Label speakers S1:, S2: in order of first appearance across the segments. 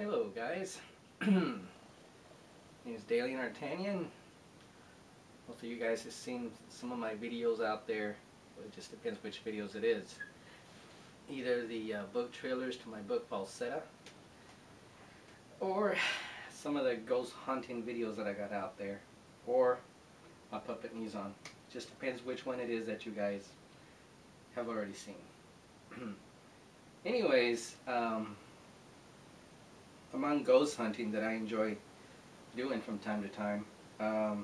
S1: Hello guys, my name is Dalian Artanian. Most of you guys have seen some of my videos out there, but it just depends which videos it is. Either the book trailers to my book Falsetta, or some of the ghost hunting videos that I got out there, or my puppet Nizon. Just depends which one it is that you guys have already seen. Anyways, among ghost hunting that I enjoy doing from time to time, got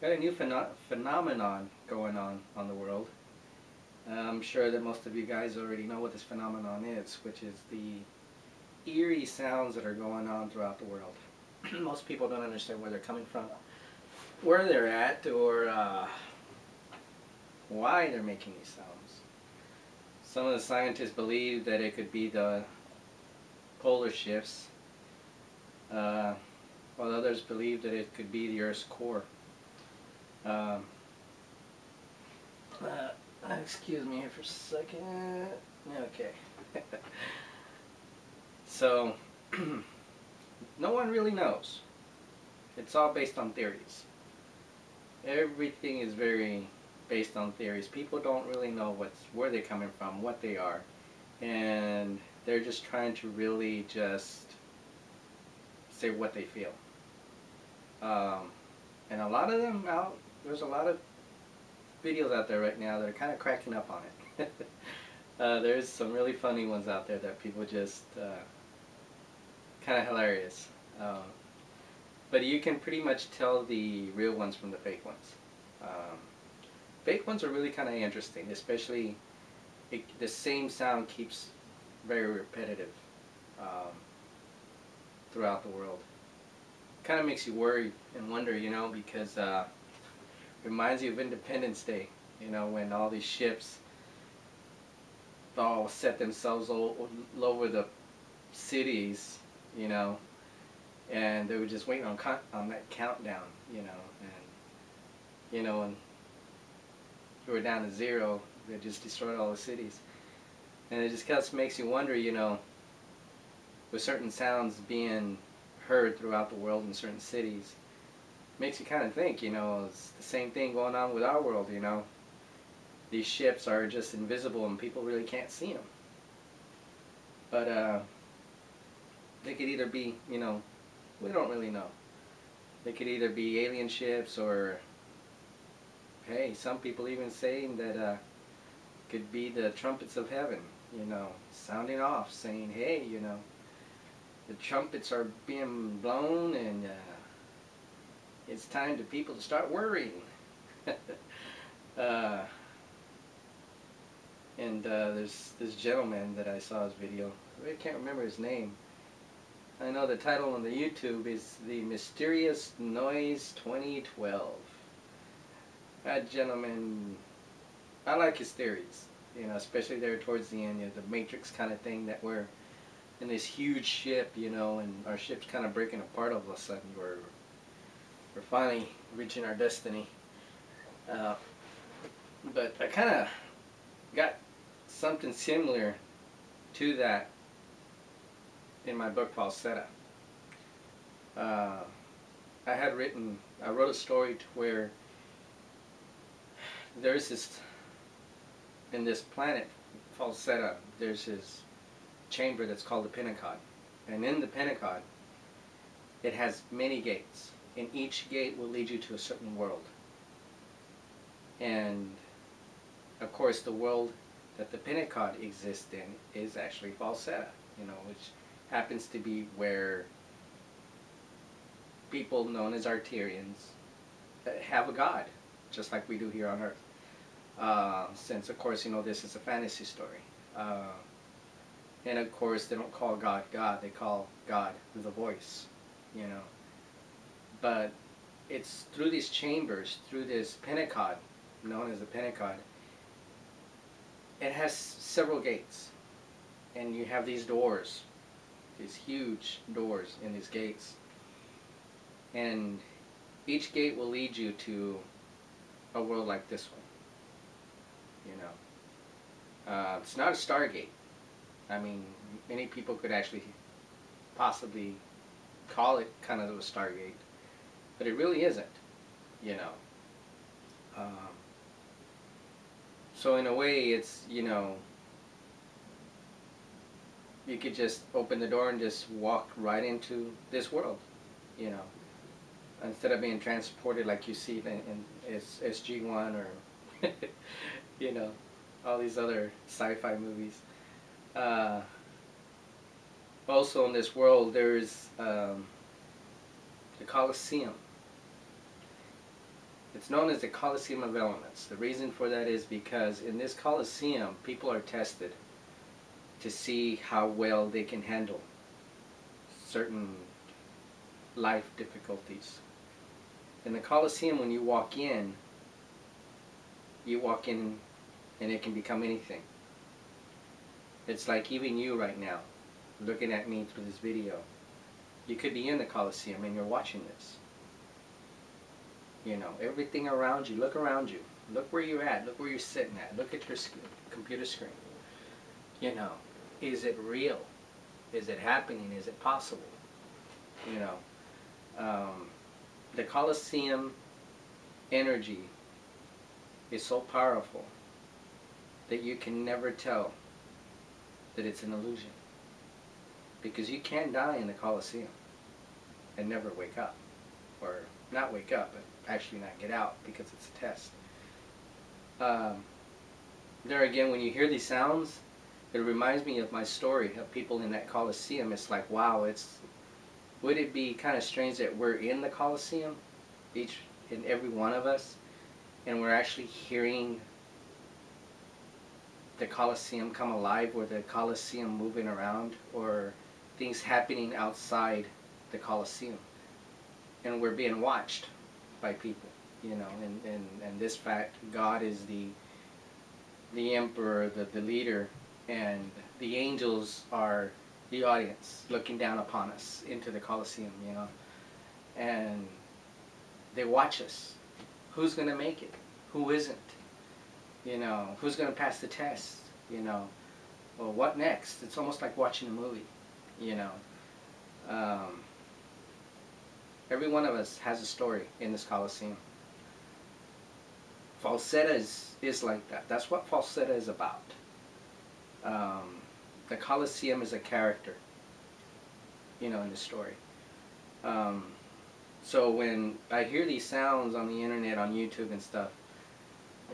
S1: a new phenomenon going on the world. I'm sure that most of you guys already know what this phenomenon is, which is the eerie sounds that are going on throughout the world. Most people don't understand where they're coming from, where they're at, or why they're making these sounds. Some of the scientists believe that it could be the polar shifts, while others believe that it could be the Earth's core. Excuse me here for a second. Okay. So, no one really knows. It's all based on theories. Everything is very based on theories. People don't really know where they're coming from, what they are, and they're just trying to really just say what they feel. And a lot of them there's a lot of videos out there right now that are kind of cracking up on it. There's some really funny ones out there that people just kind of hilarious. But you can pretty much tell the real ones from the fake ones. Fake ones are really kind of interesting, especially the same sound keeps very repetitive throughout the world. Kind of makes you worry and wonder, you know, because reminds you of Independence Day, you know, when all these ships all set themselves all over the cities, you know, and they were just waiting on that countdown, you know, and we were down to 0. They just destroyed all the cities. And it just kind of makes you wonder, you know, with certain sounds being heard throughout the world in certain cities, makes you kind of think, you know, it's the same thing going on with our world, you know. These ships are just invisible and people really can't see them. But they could either be, you know, we don't really know. They could either be alien ships, or hey, some people even saying that could be the trumpets of heaven, you know, sounding off, saying, hey, you know, the trumpets are being blown and it's time to people to start worrying. And there's this gentleman that I saw his video. I can't remember his name. I know the title on the YouTube is The Mysterious Noise 2012. That gentleman, I like his theories, you know, especially there towards the end, you know, the Matrix kind of thing, that we're in this huge ship, you know, and our ship's kind of breaking apart all of a sudden. We're finally reaching our destiny. But I kind of got something similar to that in my book Falsetta. I wrote a story to where there's this, in this planet Falsetta, there's this chamber that's called the Pentacod. And in the Pentacod, it has many gates, and each gate will lead you to a certain world. And of course the world that the Pentacod exists in is actually Falsetta, you know, which happens to be where people known as Artarians have a god, just like we do here on Earth. Since of course, you know, this is a fantasy story. And of course they don't call God God, they call God the voice, you know. But it's through these chambers, through this Pentacod, known as the Pentacod, it has several gates. And you have these doors, these huge doors in these gates. And each gate will lead you to a world like this one, you know. It's not a Stargate. I mean, many people could actually possibly call it kind of a Stargate, but it really isn't, you know. Um, so in a way, it's, you know, you could just open the door and just walk right into this world, you know, instead of being transported like you see in SG-1 or, you know, all these other sci-fi movies. Also in this world, there's the Colosseum. It's known as the Colosseum of Elements. The reason for that is because in this Colosseum, people are tested to see how well they can handle certain life difficulties. In the Colosseum, when you walk in and it can become anything. It's like even you right now, looking at me through this video. You could be in the Colosseum and you're watching this. You know, everything around you, look around you. Look where you're at, look where you're sitting at. Look at your computer screen. You know, is it real? Is it happening? Is it possible? You know, the Colosseum energy is so powerful that you can never tell that it's an illusion. Because you can die in the Colosseum and never wake up. Or not wake up, but actually not get out because it's a test. There again, when you hear these sounds, it reminds me of my story of people in that Colosseum. It's like, wow, would it be kind of strange that we're in the Colosseum, each and every one of us, and we're actually hearing the Colosseum come alive, or the Colosseum moving around, or things happening outside the Colosseum, and we're being watched by people, you know, and this fact, God is the emperor, the leader, and the angels are the audience looking down upon us into the Colosseum, you know, and they watch us. Who's going to make it? Who isn't? You know, who's going to pass the test? You know, well, what next? It's almost like watching a movie, you know. Every one of us has a story in this Colosseum. Falsetta is like that. That's what Falsetta is about. The Colosseum is a character, you know, in the story. So when I hear these sounds on the internet, on YouTube and stuff,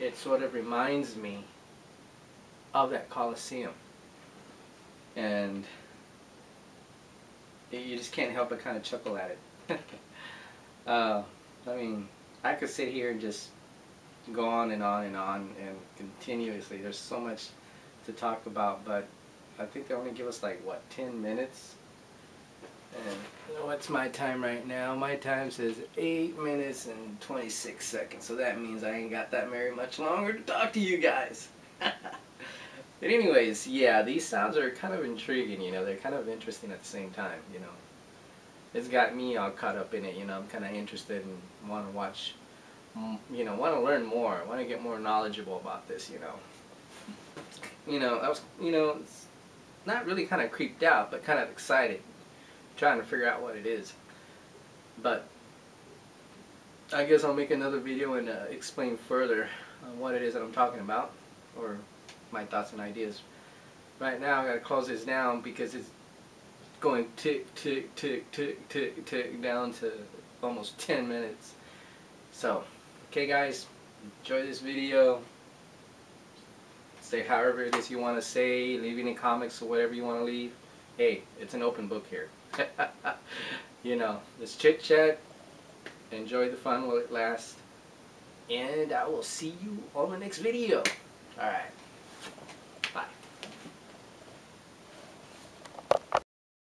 S1: it sort of reminds me of that Colosseum. And you just can't help but kind of chuckle at it. I mean, I could sit here and just go on and on and on and continuously. There's so much to talk about, but I think they only give us like, what, 10 minutes? And what's my time right now? My time says 8 minutes and 26 seconds, so that means I ain't got that very much longer to talk to you guys. But anyways, yeah, these sounds are kind of intriguing, you know, they're kind of interesting at the same time, you know. It's got me all caught up in it, you know, I'm kind of interested and want to watch, you know, want to learn more, want to get more knowledgeable about this, you know. You know, I was, you know, not really kind of creeped out, but kind of excited, trying to figure out what it is. But I guess I'll make another video and explain further what it is that I'm talking about, or my thoughts and ideas. Right now I gotta close this down because it's going tick tick tick tick tick tick down to almost 10 minutes. So okay guys, enjoy this video. Say however it is you want to say, leave any comments or whatever you want to leave. Hey, it's an open book here. You know, let's chit chat, enjoy the fun while it lasts, and I will see you on the next video. Alright.